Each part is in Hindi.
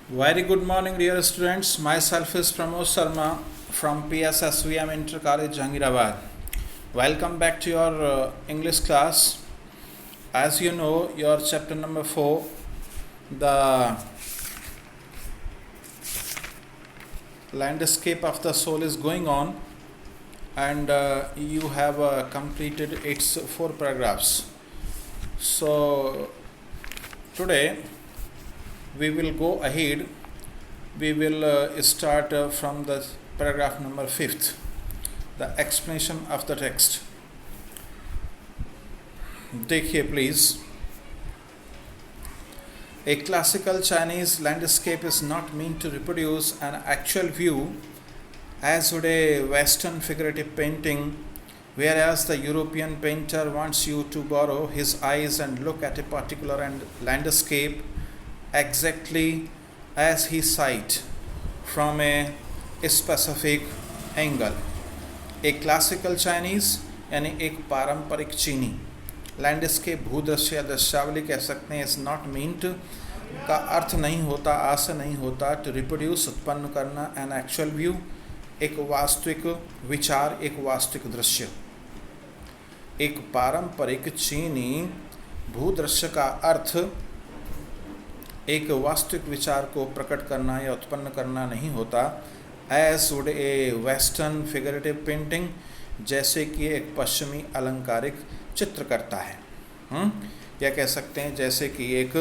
Very good morning, dear students. Myself is Pramod Sharma from PSSVM Inter College, Jahangirabad. Welcome back to your English class. As you know, your chapter number 4, the landscape of the soul is going on, and you have completed its 4 paragraphs. So, today we will go ahead. We will start from the paragraph number 5th, the explanation of the text. देखिए please. A classical Chinese landscape is not meant to reproduce an actual view as would a Western figurative painting, whereas the European painter wants you to borrow his eyes and look at a particular landscape exactly as he sight from a specific angle. A classical Chinese यानी एक पारंपरिक चीनी लैंडस्केप भूदृश्य या दृश्यावली कह सकते हैं. इज नॉट मीन्ट का अर्थ नहीं होता, आशा नहीं होता टू रिप्रोड्यूस उत्पन्न करना एन एक्चुअल व्यू, एक वास्तविक विचार, एक वास्तविक दृश्य. एक पारंपरिक चीनी भूदृश्य का अर्थ एक वास्तविक विचार को प्रकट करना या उत्पन्न करना नहीं होता. As would a western figurative painting, जैसे कि एक पश्चिमी अलंकारिक चित्र करता है. या कह सकते हैं जैसे कि एक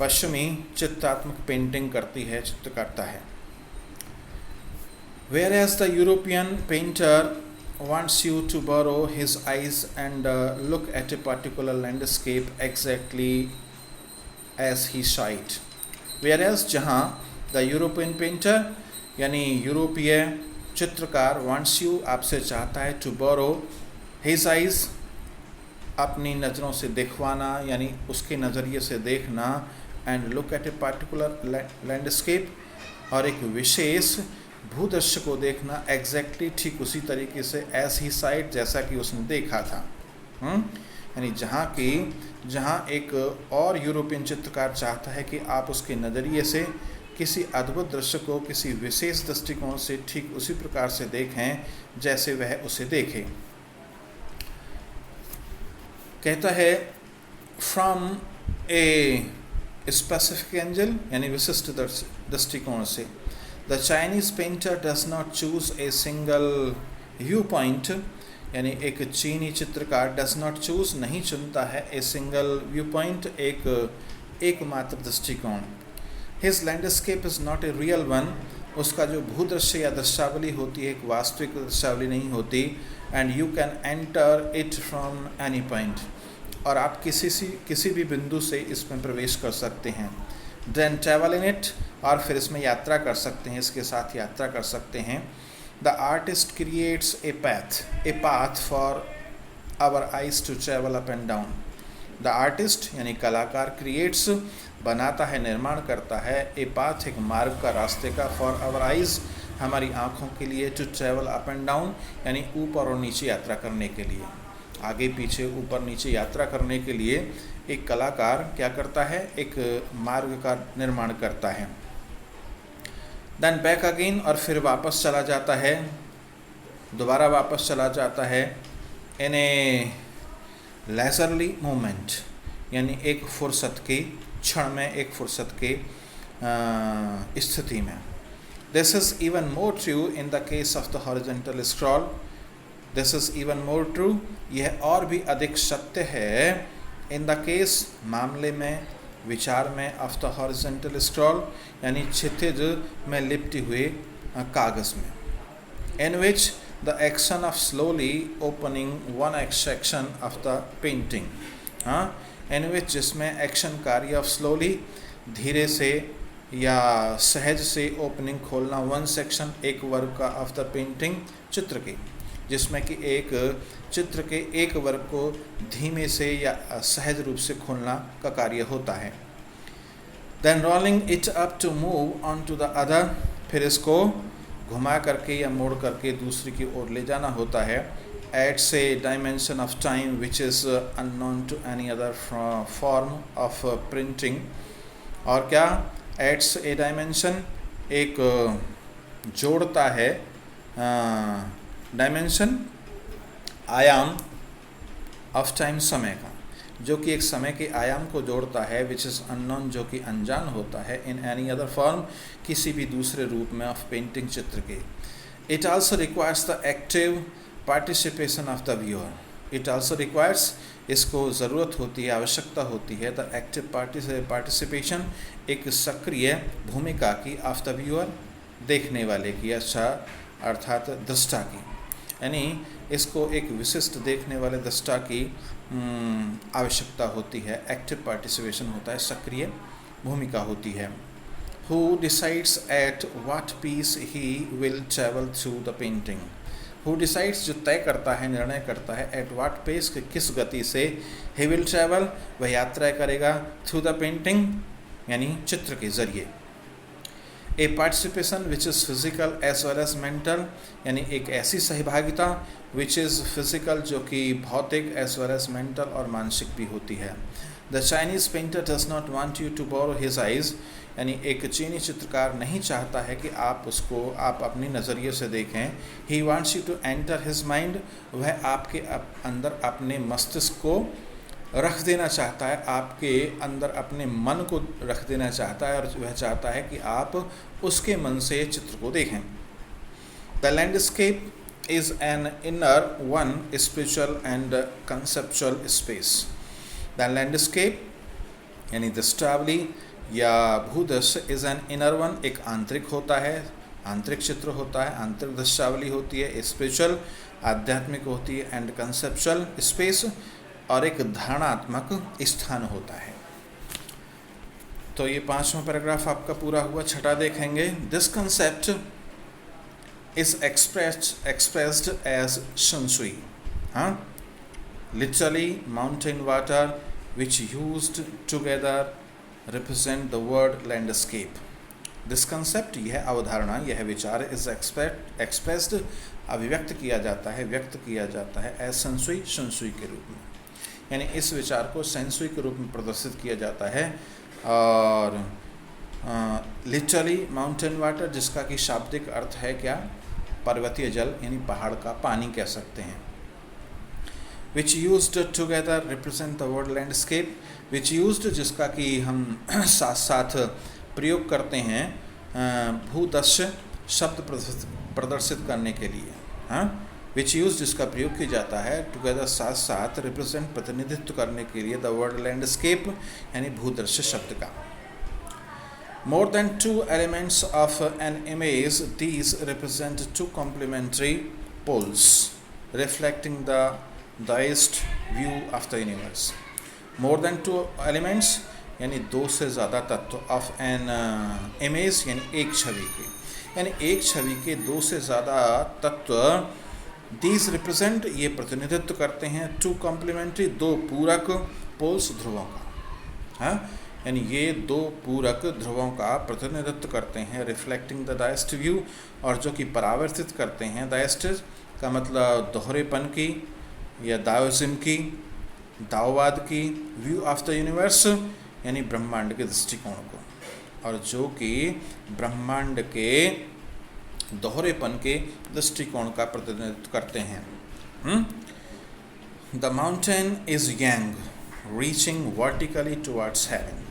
पश्चिमी चित्रात्मक पेंटिंग करती है, चित्र करता है. Whereas the European painter wants you to borrow his eyes and look at a particular landscape exactly as he sight. Whereas जहाँ the European painter यानी यूरोपीय चित्रकार wants you, आपसे चाहता है, to borrow his eyes, अपनी नज़रों से दिखवाना यानी उसके नज़रिए से देखना, and look at a particular landscape, और एक विशेष भूदृश्य को देखना एग्जैक्टली ठीक उसी तरीके से एज ही साइट, जैसा कि उसने देखा था. यानी जहाँ एक और यूरोपियन चित्रकार चाहता है कि आप उसके नज़रिए से किसी अद्भुत दृश्य को किसी विशेष दृष्टिकोण से ठीक उसी प्रकार से देखें जैसे वह उसे देखे. कहता है फ्रॉम ए स्पेसिफिक एंगल यानी विशिष्ट दृष्टिकोण से. The Chinese painter does not choose a single view point, यानी एक चीनी चित्रकार डज नॉट चूज नहीं चुनता है ए सिंगल व्यू पॉइंट, एकमात्र दृष्टिकोण. His landscape is not a real one, उसका जो भूदृश्य या दृश्यावली होती है एक वास्तविक दृश्यावली नहीं होती. And you can enter it from any point, और आप किसी भी बिंदु से इसमें प्रवेश कर सकते हैं. देन ट्रैवल इन इट, और फिर इसमें यात्रा कर सकते हैं, इसके साथ यात्रा कर सकते हैं. The artist creates a path for our eyes to travel up and down. The artist यानी कलाकार, क्रिएट्स बनाता है, निर्माण करता है, ए पाथ एक मार्ग का, रास्ते का, फॉर आवर आइज हमारी आँखों के लिए, to travel up and down यानी ऊपर और नीचे यात्रा करने के लिए, आगे पीछे ऊपर नीचे यात्रा करने के लिए एक कलाकार क्या करता है, एक मार्ग का निर्माण करता है. देन बैक अगेन, और फिर वापस चला जाता है, दोबारा वापस चला जाता है. इन ए लेजरली मोमेंट यानी एक फुर्सत के क्षण में, एक फुर्सत के स्थिति में. This is even more true in the case of the horizontal scroll. This is even more true, यह और भी अधिक सत्य है, इन द केस मामले में, विचार में, ऑफ द हॉरिजॉन्टल स्क्रॉल यानी क्षितिज में लिपटी हुए कागज़ में. In which the action of slowly opening one section of the painting. In which जिसमें एक्शन कार्य ऑफ स्लोली धीरे से या सहज से ओपनिंग खोलना, वन सेक्शन एक वर्ग का, ऑफ द पेंटिंग चित्र के, जिसमें कि एक चित्र के एक वर्ग को धीमे से या सहज रूप से खोलना का कार्य होता है. Then rolling it up to move on to the other, फिर इसको घुमा करके या मोड़ करके दूसरी की ओर ले जाना होता है. It's a dimension of time which is unknown to any other form of printing, और क्या एड्स ए डायमेंशन, एक जोड़ता है डायमेंशन, आयाम ऑफ टाइम, समय का, जो कि एक समय के आयाम को जोड़ता है, विच इज़ अननोन, जो कि अनजान होता है, इन एनी अदर फॉर्म, किसी भी दूसरे रूप में, ऑफ पेंटिंग, चित्र के। It also requires the active participation of the viewer, it also requires, इसको ज़रूरत होती है, आवश्यकता होती है, द एक्टिव पार्टिसिपेशन, एक सक्रिय भूमिका की, ऑफ द व्यूअर, देखने वाले की, अच्छा अर्थात दृष्टा की, यानी इसको एक विशिष्ट देखने वाले दृष्टा की आवश्यकता होती है। एक्टिव पार्टिसिपेशन होता है, सक्रिय भूमिका होती है। Who decides at what pace he will travel through the painting, who decides, जो तय करता है, निर्णय करता है, एट व्हाट पेस, किस गति से, ही विल ट्रैवल, वह यात्रा करेगा, थ्रू द पेंटिंग, यानी चित्र के जरिए। A participation which is physical as well as mental, यानी एक ऐसी सहभागिता विच इज़ फिजिकल, जो कि भौतिक, एज वेल एज मेंटल, और मानसिक भी होती है। The Chinese painter does not want you to borrow his eyes, यानी एक चीनी चित्रकार नहीं चाहता है कि आप अपनी नज़रिए से देखें। He wants you to enter his mind, वह आपके अंदर अपने मस्तिष्क को रख देना चाहता है, आपके अंदर अपने मन को रख देना चाहता है, और वह चाहता है कि आप उसके मन से चित्र को देखें। The landscape is an inner one, spiritual and conceptual space. The landscape यानी दृष्टावली या भूदृश्य, इज़ एन इनर वन, एक आंतरिक होता है, आंतरिक चित्र होता है, आंतरिक दृश्यावली होती है, स्पिरिचुअल आध्यात्मिक होती है, एंड कंसेप्चुअल स्पेस, और एक धारणात्मक स्थान होता है। तो ये 5वां पैराग्राफ आपका पूरा हुआ। छठा देखेंगे। This concept is expressed as shanshui, हाँ, literally mountain water which used together represent the word landscape. This concept, यह अवधारणा, यह विचार, इज एक्सप्रेस्ड, अभिव्यक्त किया जाता है, व्यक्त किया जाता है, एज शंसुई, शंसुई के रूप में, यानी इस विचार को सेंसुई के रूप में प्रदर्शित किया जाता है। और लिटरली माउंटेन वाटर, जिसका कि शाब्दिक अर्थ है क्या, पर्वतीय जल, यानी पहाड़ का पानी कह सकते हैं। Which used together represent the word landscape, which used, जिसका कि हम साथ साथ प्रयोग करते हैं भूदृश्य शब्द प्रदर्शित करने के लिए, हाँ, विच यूज, जिसका प्रयोग किया जाता है टुगेदर, साथ साथ, रिप्रेजेंट, प्रतिनिधित्व करने के लिए, द वर्ड लैंडस्केप, यानी भूदृश्य शब्द का। More than 2 elements of an image, these represent 2 complementary poles reflecting the Daoist view of the universe. More than 2 elements, यानी 2 से ज़्यादा तत्व, ऑफ एन इमेज, यानी एक छवि के, यानी एक छवि के 2 से ज़्यादा तत्व, दीज रिप्रेजेंट, ये प्रतिनिधित्व करते हैं, 2 कॉम्प्लीमेंट्री, 2 पूरक पोल्स, ध्रुवों का, हाँ, यानी ये 2 पूरक ध्रुवों का प्रतिनिधित्व करते हैं, रिफ्लेक्टिंग द डाइस्ट व्यू, और जो कि परावर्तित करते हैं, डाइस्ट का मतलब दोहरेपन की या दाओइज्म की, दाओवाद की, व्यू ऑफ द यूनिवर्स, यानी ब्रह्मांड के दृष्टिकोण को, और जो कि ब्रह्मांड के दोहरेपन के दृष्टिकोण का प्रतिनिधित्व करते हैं। The mountain is young, reaching vertically towards heaven.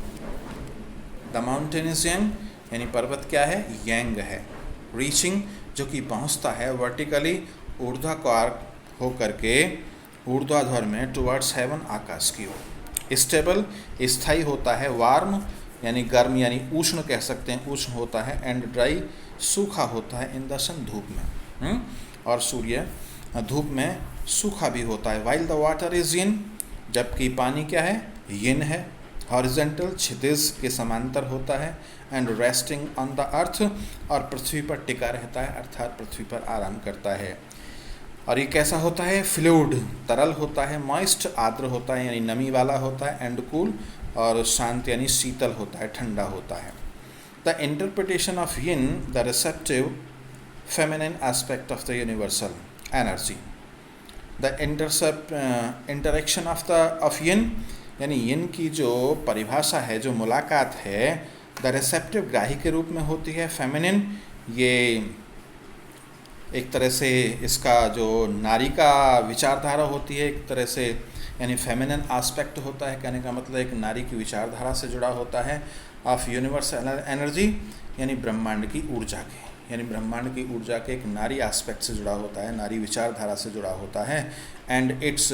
The mountain is young, यानी पर्वत क्या है, यंग है, रीचिंग, जो कि पहुंचता है, वर्टिकली, ऊर्ध्वाकार होकर के, ऊर्ध्वाधर में, टुवर्ड्स हेवन, आकाश की ओर। स्टेबल, स्थायी होता है, वार्म, यानी गर्म, यानी उष्ण कह सकते हैं, उष्ण होता है, एंड ड्राई, सूखा होता है, इन द सन, धूप में, और सूर्य धूप में सूखा भी होता है। While the water is yin, जबकि पानी क्या है, yin है, हॉरिजेंटल, क्षितिज के समांतर होता है, and resting on the earth, और पृथ्वी पर टिका रहता है, अर्थात पृथ्वी पर आराम करता है। और ये कैसा होता है, फ्लूइड, तरल होता है, मॉइस्ट, आर्द्र होता है, यानी नमी वाला होता है, एंड कूल, और शांत, यानी शीतल होता है, ठंडा होता है। The interpretation of yin, the receptive feminine aspect of the universal energy. The interaction of yin, यानी yin की जो परिभाषा है, जो मुलाकात है, द रिसेप्टिव ग्राही के रूप में होती है फेमिनिन। ये एक तरह से इसका जो नारी का विचारधारा होती है एक तरह से, यानी फेमिनिन एस्पेक्ट होता है, कहने का मतलब एक नारी की विचारधारा से जुड़ा होता है। ऑफ यूनिवर्सल एनर्जी यानी ब्रह्मांड की ऊर्जा के, यानी ब्रह्मांड की ऊर्जा के एक नारी एस्पेक्ट से जुड़ा होता है, नारी विचारधारा से जुड़ा होता है। And it's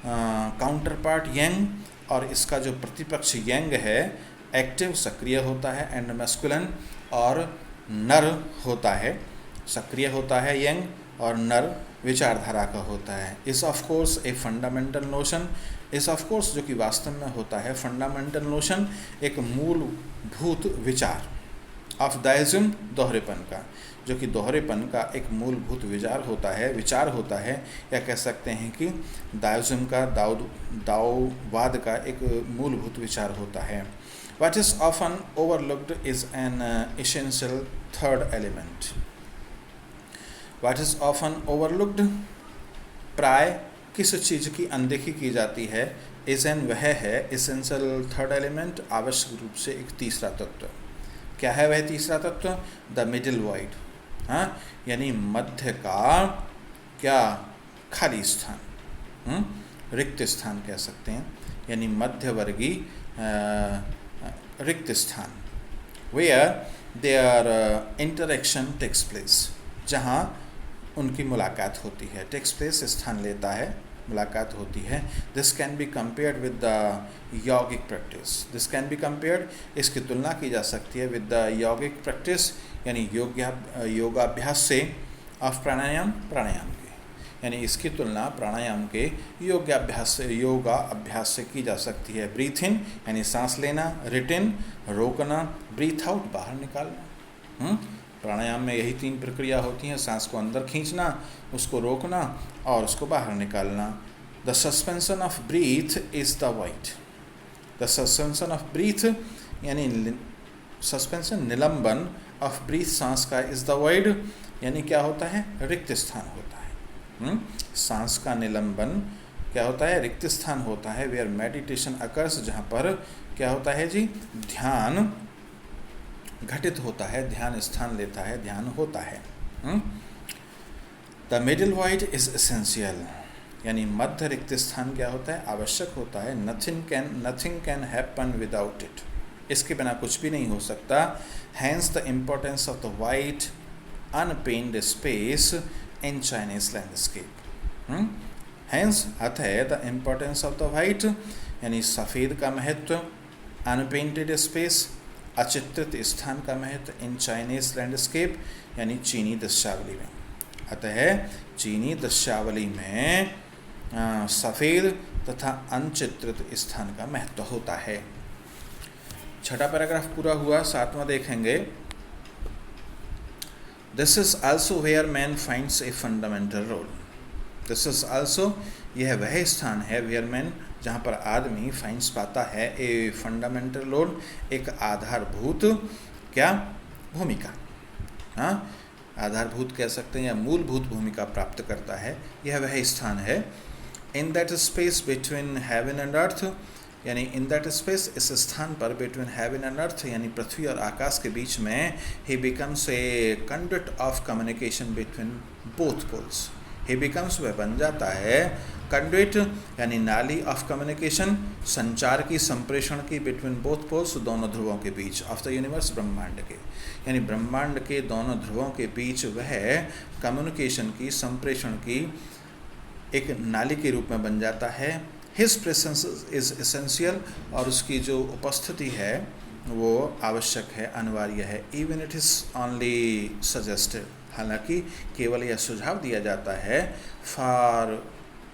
counter part young, और इसका जो प्रतिपक्ष यंग है एक्टिव सक्रिय होता है, एंड मैस्कुलिन और नर होता है, सक्रिय होता है यंग, और नर विचारधारा का होता है। इस of course a fundamental notion, इस ऑफ कोर्स जो कि वास्तव में होता है फंडामेंटल नोशन, एक मूलभूत विचार ऑफ दाइज्म, दोहरेपन का, जो कि दोहरेपन का एक मूलभूत विचार होता है, या कह सकते हैं कि दाइज्म का, दाओवाद का एक मूलभूत विचार होता है। What is often overlooked is an essential third element. What is often overlooked, प्राय किस चीज़ की अनदेखी की जाती है, is an वह है essential third element, आवश्यक रूप से एक तीसरा तत्व। क्या है वह तीसरा तत्व? द मिडिल वाइड, हाँ, यानी मध्य का क्या, खाली स्थान, रिक्त स्थान कह सकते हैं, यानी मध्यवर्गीय रिक्त स्थान। Where their interaction takes place, जहाँ उनकी मुलाकात होती है, टेक्स प्लेस स्थान लेता है, मुलाकात होती है। This can be compared with the yaugik practice, this can be compared, इसकी तुलना की जा सकती है विद द यौगिक प्रैक्टिस, यानी योगाभ्यास से, ऑफ प्राणायाम, प्राणायाम के, यानी इसकी तुलना प्राणायाम के योगा अभ्यास से की जा सकती है। ब्रीथ इन यानी सांस लेना, रिटेन रोकना, ब्रीथ आउट बाहर निकालना। प्राणायाम में यही तीन प्रक्रिया होती हैं, सांस को अंदर खींचना, उसको रोकना और उसको बाहर निकालना। The suspension of breath is the white, the suspension of breath यानी सस्पेंशन, निलंबन, ऑफ ब्रीथ सांस का, इज द वाइड यानी क्या होता है, रिक्त स्थान होता है। सांस का निलंबन क्या होता है, रिक्त स्थान होता है। वेयर मेडिटेशन अकर्स, जहाँ पर क्या होता है जी, ध्यान घटित होता है, ध्यान स्थान लेता है, ध्यान होता है। The middle wide is essential, यानी मध्य रिक्त स्थान क्या होता है, आवश्यक होता है। Nothing can happen without it, इसके बिना कुछ भी नहीं हो सकता। Hence the importance of the white unpainted space in Chinese landscape. Hence अतः the importance of the white यानी सफ़ेद का महत्व, अनपेंटेड स्पेस अचित्रित स्थान का महत्व, इन चाइनीज लैंडस्केप यानी चीनी दृश्यावली में। अतः चीनी दृश्यावली में सफ़ेद तथा अनचित्रित स्थान का महत्व होता है। छठा पैराग्राफ पूरा हुआ, सातवां देखेंगे। This is also where man finds a fundamental role, this is also, यह वह स्थान है, वेयर मैन जहाँ पर आदमी फाइंड्स पाता है, ए फंडामेंटल रोल एक आधारभूत क्या भूमिका, हाँ आधारभूत कह सकते हैं या मूलभूत भूमिका प्राप्त करता है, यह वह स्थान है। In that space between heaven and earth, यानी इन दैट स्पेस, इस स्थान पर, बिटवीन हेवन एंड अर्थ यानी पृथ्वी और आकाश के बीच में, he becomes a conduct of communication between both poles, he becomes वह बन जाता है, कंडक्ट यानी नाली, ऑफ कम्युनिकेशन संचार की, संप्रेषण की, बिटवीन बोथ पोल्स दोनों ध्रुवों के बीच, ऑफ द यूनिवर्स ब्रह्मांड के, यानी ब्रह्मांड के दोनों ध्रुवों के बीच वह कम्युनिकेशन की, संप्रेषण की एक नाली के रूप में बन जाता है। हिज प्रेजेंस इज एसेंशियल, और उसकी जो उपस्थिति है वो आवश्यक है, अनिवार्य है। Even it is only suggested, हालांकि केवल यह सुझाव दिया जाता है, फार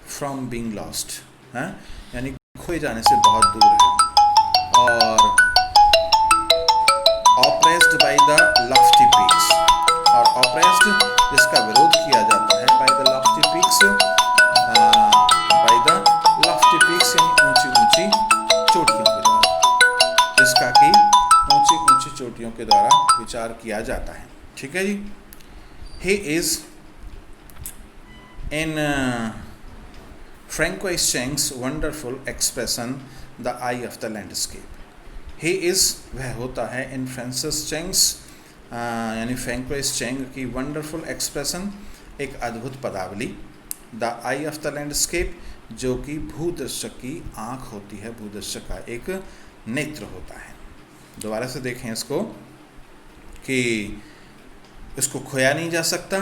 फ्रॉम बीइंग लॉस्ट, हैं, यानी खोए जाने से बहुत दूर है, और oppressed by the Lofty peaks, और ऑप्रेस्ड जिसका विरोध किया जाता है, by the Lofty peaks, by the Lofty peaks यानी ऊंची ऊंची चोटियों के द्वारा, जिसका कि ऊंची ऊंची चोटियों के द्वारा विचार किया जाता है। ठीक है जी। He is in Francois Cheng's wonderful expression, the eye of the landscape. He is वह होता है इन फ्रांसिस चेंग्स यानी फ्रैंकोइस चेंग की वंडरफुल एक्सप्रेशन, एक अद्भुत पदावली, the eye of the landscape, जो कि भूदर्शक की आँख होती है, भूदर्शक का एक नेत्र होता है। दोबारा से देखें इसको कि इसको खोया नहीं जा सकता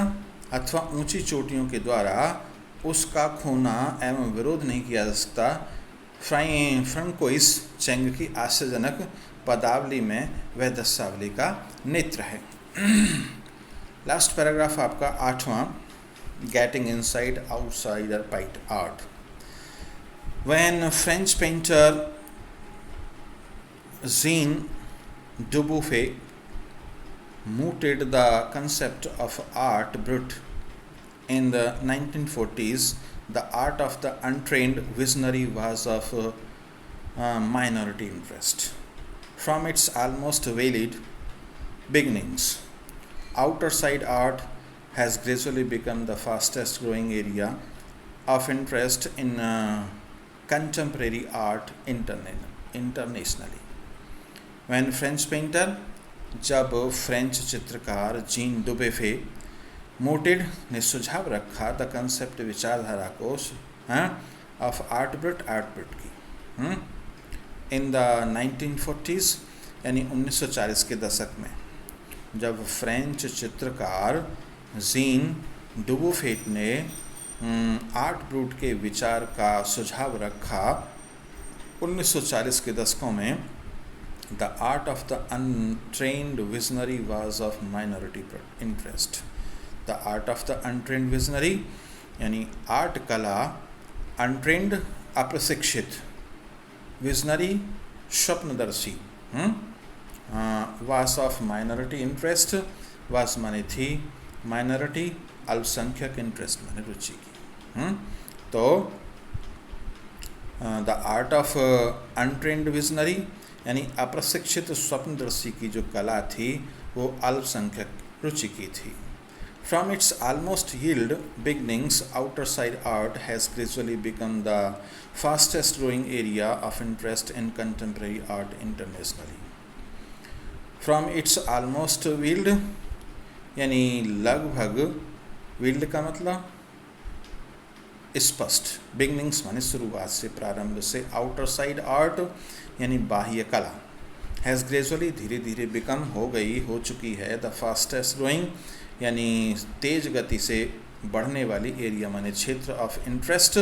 अथवा ऊंची चोटियों के द्वारा उसका खोना एवं विरोध नहीं किया जा सकता। फ्रैंकोइस चेंग की आश्चर्यजनक पदावली में वह दस्तावली का नेत्र है। लास्ट पैराग्राफ आपका 8वां, गेटिंग इनसाइड आउटसाइडर पाइट art. When French painter Jean Dubuffet mooted the concept of art brut in the 1940s, the art of the untrained visionary was of minority interest. From its almost veiled beginnings, outer side art has gradually become the fastest growing area of interest in contemporary art internationally. When French painter, जब फ्रेंच चित्रकार जीन डुबेफे मोटेड ने सुझाव रखा द कंसेप्ट विचारधारा को ऑफ आर्ट ब्रुट की इन द 1940s यानी 1940 के दशक में, जब फ्रेंच चित्रकार जीन डुबुफेट ने आर्ट ब्रूट के विचार का सुझाव रखा 1940 के दशकों में, the art of the untrained visionary was of minority interest. The art of the untrained visionary यानी आर्ट कला, अनट्रेन्ड अप्रशिक्षित, विजनरी स्वप्नदर्शी, वास ऑफ माइनॉरिटी इंटरेस्ट, वास माने थी, माइनॉरिटी अल्पसंख्यक, इंटरेस्ट माने रुचि की। तो the art of untrained visionary यानी अप्रशिक्षित स्वप्नदर्शी की जो कला थी वो अल्पसंख्यक रुचि की थी। From its almost yield beginnings, outer side art has gradually become the fastest growing area of interest in contemporary art internationally. From its almost yield यानी लगभग, यील्ड का मतलब स्पष्ट, बिगनिंग्स माने शुरुआत से, प्रारंभ से, आउटर साइड आर्ट यानी बाह्य कला, हैज़ ग्रेजुअली धीरे धीरे बिकम हो चुकी है, द फास्टेस्ट ग्रोइंग यानी तेज गति से बढ़ने वाली, एरिया माने क्षेत्र, ऑफ इंटरेस्ट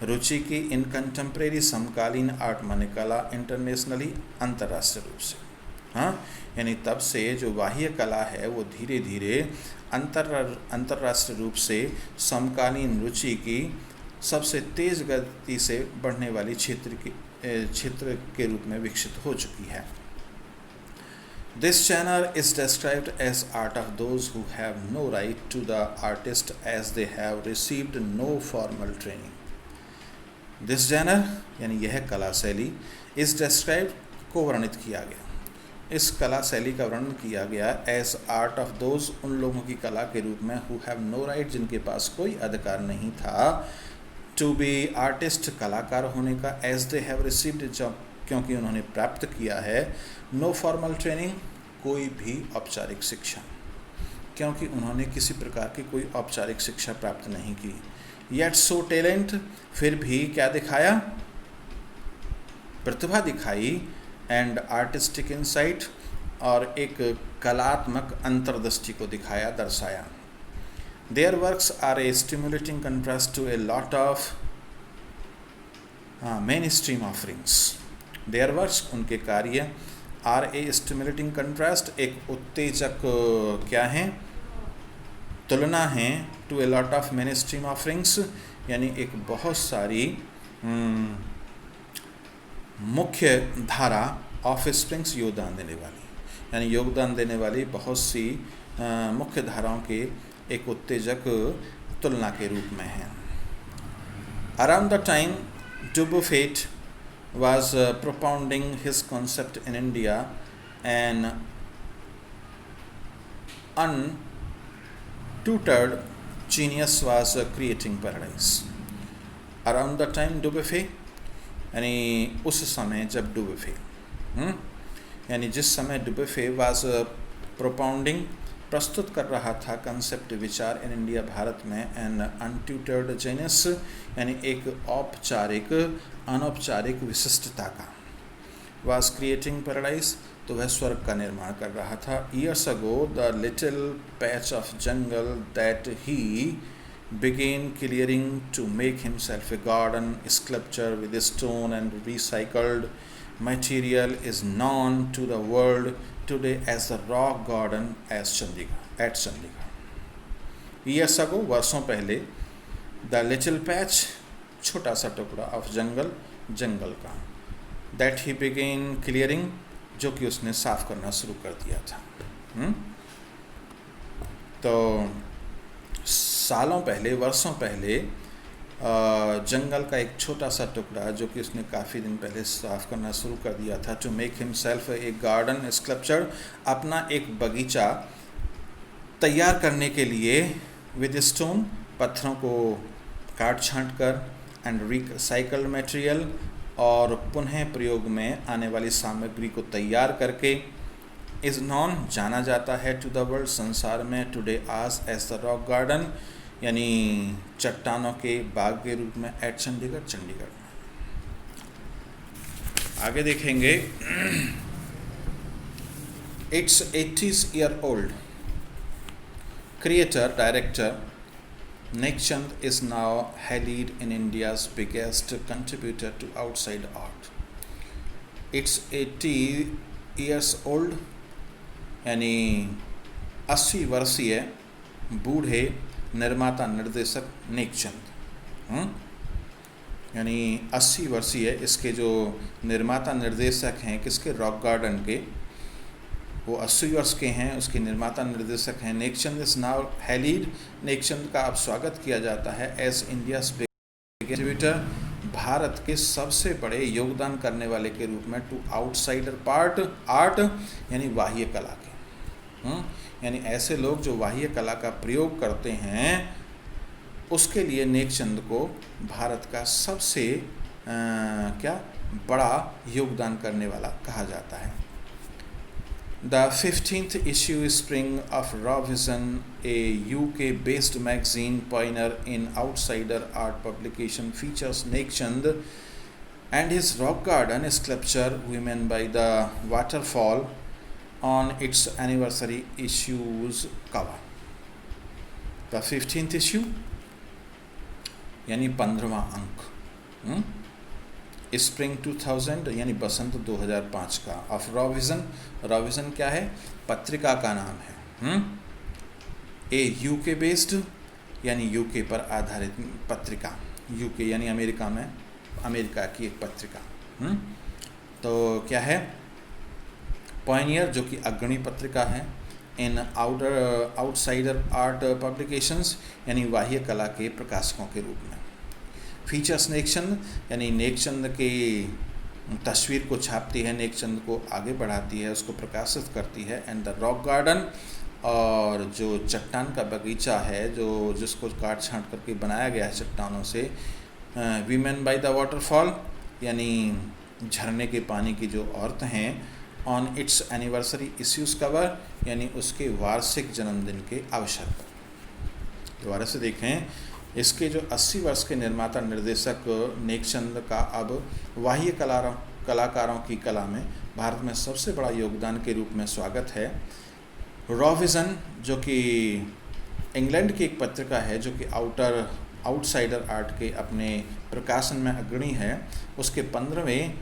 रुचि की, इन कंटेम्प्रेरी समकालीन आर्ट माने कला, इंटरनेशनली अंतर्राष्ट्रीय रूप से। यानी तब से जो बाह्य कला है वो धीरे धीरे अंतर्राष्ट्रीय रूप से समकालीन रुचि की सबसे तेज गति से बढ़ने वाली क्षेत्र के रूप में विकसित हो चुकी है। This genre is described as art of those who have no right to the artist as they have received no formal training. This genre यानी यह कला शैली is described को वर्णित किया गया, इस कला शैली का वर्णन किया गया एज आर्ट ऑफ दोज उन लोगों की कला के रूप में हु हैव नो राइट जिनके पास कोई अधिकार नहीं था टू बी आर्टिस्ट कलाकार होने का, एज दे हैव रिसीव्ड जब क्योंकि उन्होंने प्राप्त किया है नो फॉर्मल ट्रेनिंग कोई भी औपचारिक शिक्षा, क्योंकि उन्होंने किसी प्रकार की कोई औपचारिक शिक्षा प्राप्त नहीं की। येट सो टैलेंट फिर भी क्या दिखाया, प्रतिभा दिखाई, एंड आर्टिस्टिक इंसाइट और एक कलात्मक अंतर्दृष्टि को दिखाया, दर्शाया। Their works are a stimulating contrast to a lot of mainstream offerings. Their works उनके कार्य, आर ए स्टिमुलेटिंग कंट्रास्ट एक उत्तेजक क्या है, तुलना है, to a lot of mainstream offerings यानी एक बहुत सारी मुख्य धारा, ऑफ स्प्रिंग्स योगदान देने वाली, यानी योगदान देने वाली बहुत सी मुख्य धाराओं के एक उत्तेजक तुलना के रूप में है। Around the time Dubuffet was propounding his concept in India, an untutored genius was creating paradise. Around the time Dubuffet यानी उस समय जब डुबुफे यानी जिस समय डुबुफे वाज प्रोपाउंडिंग, प्रस्तुत कर रहा था कंसेप्ट विचार इन इंडिया, भारत में, एन अनट्यूटर्ड जेनस, यानी एक औपचारिक अनौपचारिक विशिष्टता का, वाज क्रिएटिंग पैराडाइज, तो वह स्वर्ग का निर्माण कर रहा था। Years ago the little patch of jungle that he began clearing to make himself a garden sculpture with stone and recycled material is known to the world today as the rock garden at Chandigarh. Years ago, वर्षों पहले, the little patch, छोटा सा टुकड़ा of जंगल का, that he began clearing, जो कि उसने साफ करना शुरू कर दिया था। तो सालों पहले, वर्षों पहले जंगल का एक छोटा सा टुकड़ा जो कि उसने काफ़ी दिन पहले साफ़ करना शुरू कर दिया था, to make himself a garden sculpture, अपना एक बगीचा तैयार करने के लिए, विद स्टोन, पत्थरों को काट छांट कर, एंड रिसाइकल्ड मटेरियल, और पुनः प्रयोग में आने वाली सामग्री को तैयार करके, इज़ नॉन, जाना जाता है, टू द वर्ल्ड, संसार में, टुडे आज, एज द रॉक गार्डन, यानी चट्टानों के बाग के रूप में, एट चंडीगढ़ में। आगे देखेंगे, it's 80 year old creator director Nek Chand is now hailed in India's biggest contributor to outside art. It's 80 years old, यानी 80 वर्षीय बूढ़े निर्माता निर्देशक नेकचंद, यानी 80 वर्षीय इसके जो निर्माता निर्देशक हैं, किसके, रॉक गार्डन के, वो 80 वर्ष के हैं, उसके निर्माता निर्देशक हैं Nekchand. Is now hailed, Nekchand का अब स्वागत किया जाता है एज इंडियाज बिगेस्ट कंट्रीब्यूटर, भारत के सबसे बड़े योगदान करने वाले के रूप में, टू आउटसाइडर आर्ट, यानी बाह्य कला के, यानी ऐसे लोग जो बाह्य कला का प्रयोग करते हैं, उसके लिए नेकचंद को भारत का सबसे क्या बड़ा योगदान करने वाला कहा जाता है। The 15th issue Spring of Raw Vision, a UK-based magazine pioneer in outsider art publication, features Nekchand and his rock garden sculpture Women by the Waterfall on its anniversary issues cover. The 15th issue यानी 15वां अंक, स्प्रिंग 2000 यानी बसंत 2005 का, ऑफ रॉ विज़न क्या है, पत्रिका का नाम है, ए यूके बेस्ड, यानी यूके पर आधारित पत्रिका, यूके यानी अमेरिका की एक पत्रिका, तो क्या है, पॉइनियर जो कि अग्रणी पत्रिका है, इन आउटसाइडर आर्ट पब्लिकेशंस, यानी बाह्य कला के प्रकाशकों के रूप में, फीचर्स नेकचंद, यानी नेकचंद की तस्वीर को छापती है, नेकचंद को आगे बढ़ाती है, उसको प्रकाशित करती है, एंड द रॉक गार्डन, और जो चट्टान का बगीचा है, जिसको काट छांट करके बनाया गया है चट्टानों से, वीमेन बाय द वाटरफॉल, यानी झरने के पानी की जो औरतें हैं, on it's anniversary issues cover, यानी उसके वार्षिक जन्मदिन के अवसर पर। दोबारा से देखें, इसके जो 80 वर्ष के निर्माता निर्देशक नेकचंद का अब बाह्य कलाकारों की कला में भारत में सबसे बड़ा योगदान के रूप में स्वागत है। रॉ विज़न जो कि इंग्लैंड की एक पत्रिका है, जो कि आउटसाइडर आर्ट के अपने प्रकाशन में अग्रणी है, उसके 15वें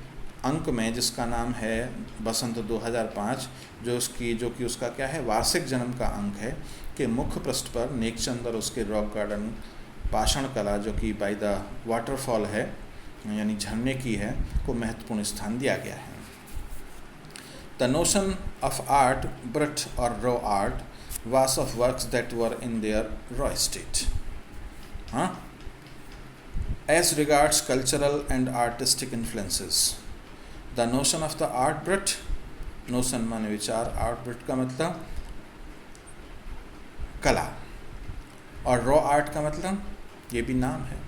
अंक में, जिसका नाम है बसंत 2005, जो कि उसका क्या है, वार्षिक जन्म का अंक है, के मुख्य पृष्ठ पर नेकचंद और उसके रॉक गार्डन पाषाण कला, जो कि बाय द वाटरफॉल है, यानी झरने की है, को महत्वपूर्ण स्थान दिया गया है। The notion of art brut or raw art was of works that were in their raw state, as regards cultural and artistic influences. The notion of the art brut, notion माने विचार, आर्ट ब्रट का मतलब कला, और रॉ आर्ट का मतलब ये भी नाम है,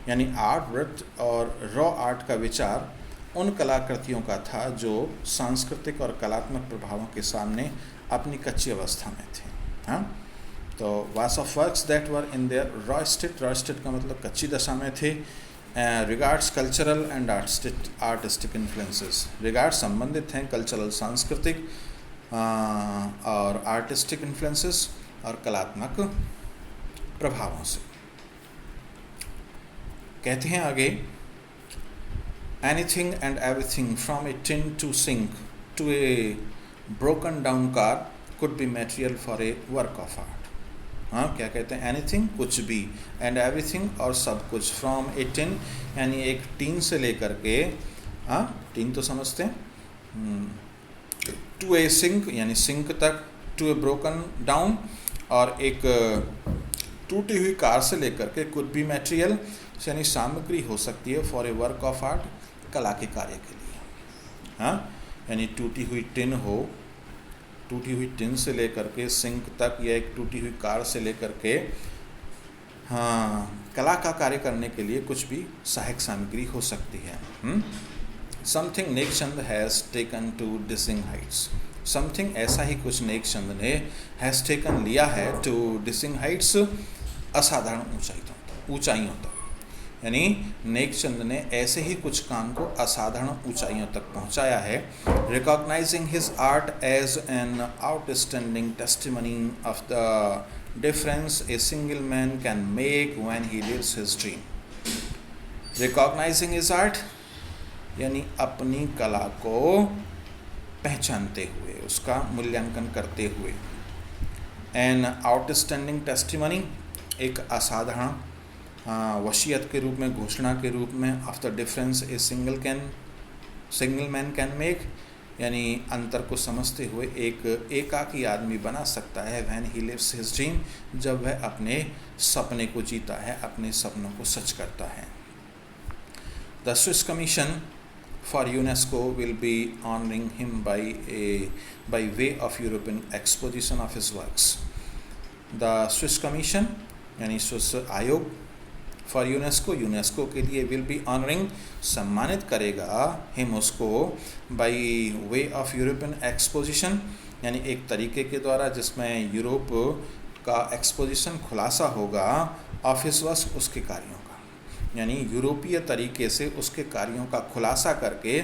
यानी art brut or raw art का विचार उन कलाकृतियों का था जो सांस्कृतिक और कलात्मक प्रभावों के सामने अपनी कच्ची अवस्था में थे। हाँ, तो वास of works that were in their raw state का मतलब कच्ची दशा में थे। Regards cultural and artistic influences, regard संबंधित हैं कल्चरल सांस्कृतिक और आर्टिस्टिक इन्फ्लुएंसेस और कलात्मक प्रभावों से। कहते हैं आगे, anything and everything from a tin to sink to a broken down car could be material for a work of art. हाँ, क्या कहते हैं? एनीथिंग, कुछ भी, एंड एवरीथिंग, और सब कुछ, फ्रॉम ए टिन यानी एक टीन से लेकर के, हाँ टीन तो समझते हैं, टू ए सिंक यानी सिंक तक, टू ए ब्रोकन डाउन और एक टूटी हुई कार से लेकर के, कुड बी मटेरियल यानी सामग्री हो सकती है, for a work of art, कला के कार्य के लिए। हाँ, यानी टूटी हुई टिन हो, टूटी हुई टिन से लेकर के सिंक तक, या एक टूटी हुई कार से लेकर के, हाँ, कला का कार्य करने के लिए कुछ भी सहायक सामग्री हो सकती है। Something Nekchand has taken to dizzying heights, something ऐसा ही कुछ नेकचंद ने हैज़ टेकन लिया है टू डिसिंग हाइट्स, असाधारण ऊंचाइयों तक, यानी नेकचंद ने ऐसे ही कुछ काम को असाधारण ऊंचाइयों तक पहुंचाया है। Recognising his art as an outstanding testimony of the difference a single man can make when he lives his dream. Recognising his art यानी अपनी कला को पहचानते हुए, उसका मूल्यांकन करते हुए। एन आउटस्टैंडिंग टेस्टिमनी, एक असाधारण वसीयत के रूप में, घोषणा के रूप में, of the difference a single man can make, यानी अंतर को समझते हुए एक एकाकी आदमी बना सकता है, when he lives his dream, जब वह अपने सपने को जीता है, अपने सपनों को सच करता है। The Swiss commission for UNESCO will be honoring him by way of European exposition of his works. The Swiss Commission यानी स्विस आयोग for UNESCO के लिए will be honoring, सम्मानित करेगा, him उसको, by way of European exposition यानी एक तरीके के द्वारा जिसमें यूरोप का एक्सपोजिशन, खुलासा होगा, of his works, उसके कार्यों का, यानी यूरोपीय तरीके से उसके कार्यों का खुलासा करके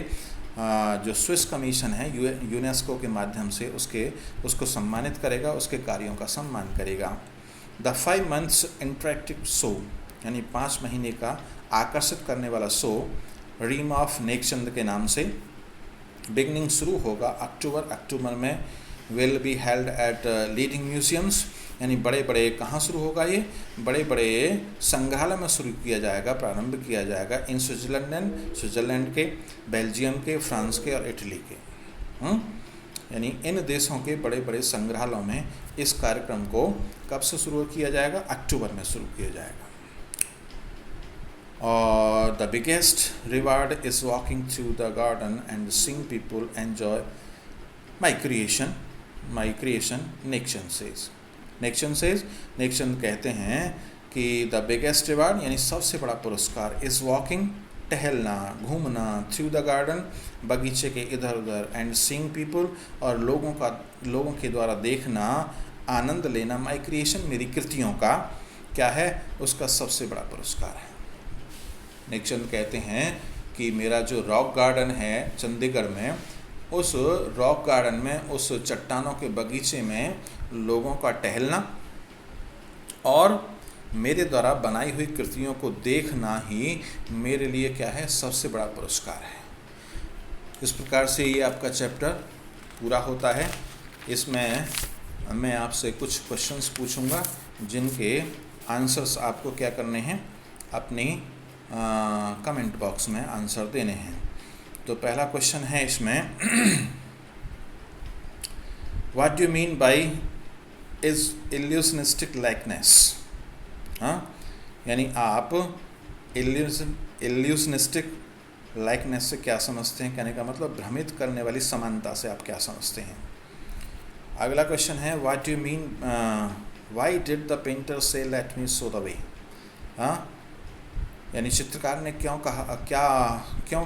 जो स्विस कमीशन है यूनेस्को के माध्यम से उसको सम्मानित करेगा, उसके कार्यों का सम्मान करेगा। द 5 months इंटरेक्टिव शो यानी 5 महीने का आकर्षित करने वाला शो, रीम ऑफ नेकचंद के नाम से, बिगनिंग शुरू होगा अक्टूबर में, will be held at leading museums यानी बड़े बड़े, कहाँ शुरू होगा ये? बड़े बड़े संग्रहालय में शुरू किया जाएगा, प्रारंभ किया जाएगा, इन स्विट्ज़रलैंड के, बेल्जियम के, फ्रांस के और इटली के, यानी इन देशों के बड़े बड़े संग्रहालयों में इस कार्यक्रम को कब से शुरू किया जाएगा? अक्टूबर में शुरू किया जाएगा। और the biggest reward is walking through the garden and seeing people enjoy my creation, Nek Chand कहते हैं कि द बिगेस्ट रिवार्ड यानी सबसे बड़ा पुरस्कार, इज़ वॉकिंग टहलना, घूमना, थ्रू द गार्डन बगीचे के इधर उधर, एंड सीइंग पीपल और लोगों के द्वारा देखना, आनंद लेना, माई क्रिएशन मेरी कृतियों का क्या है? उसका सबसे बड़ा पुरस्कार है। नेकचंद कहते हैं कि मेरा जो रॉक गार्डन है चंडीगढ़ में, उस रॉक गार्डन में, उस चट्टानों के बगीचे में लोगों का टहलना और मेरे द्वारा बनाई हुई कृतियों को देखना ही मेरे लिए क्या है? सबसे बड़ा पुरस्कार है। इस प्रकार से ये आपका चैप्टर पूरा होता है। इसमें मैं आपसे कुछ क्वेश्चंस पूछूंगा जिनके आंसर्स आपको क्या करने हैं? अपनी कमेंट बॉक्स में आंसर देने हैं। तो पहला क्वेश्चन है इसमें, what do you mean by is illusionistic likeness? हाँ, यानी आप इल्यूशनिस्टिक लाइकनेस से क्या समझते हैं? कहने का मतलब भ्रमित करने वाली समानता से आप क्या समझते हैं? अगला क्वेश्चन है, what do you mean why did the painter say let me show the way? हाँ, यानी चित्रकार ने क्यों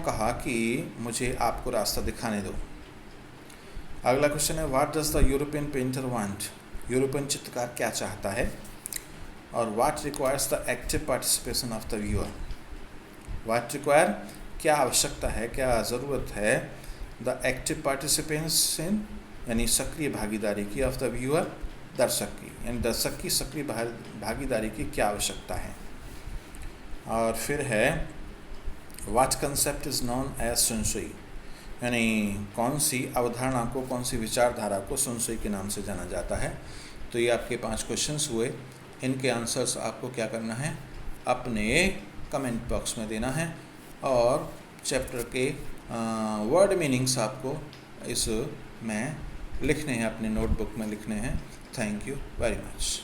कहा कि मुझे आपको रास्ता दिखाने दो। अगला क्वेश्चन है what does the European painter want, European चित्रकार क्या चाहता है। और what requires the active participation of the viewer, what require क्या आवश्यकता है, क्या ज़रूरत है, द एक्टिव पार्टिसिपेशन यानी सक्रिय भागीदारी की, ऑफ द व्यूअर दर्शक की, यानी दर्शक की सक्रिय भागीदारी की क्या आवश्यकता है। और फिर है what concept is known as sansui, यानी कौन सी अवधारणा को, कौन सी विचारधारा को सुनसुई के नाम से जाना जाता है। तो ये आपके 5 क्वेश्चंस हुए। इनके आंसर्स आपको क्या करना है, अपने कमेंट बॉक्स में देना है और चैप्टर के वर्ड मीनिंग्स आपको इस में लिखने हैं, अपने नोटबुक में लिखने हैं। Thank you very much.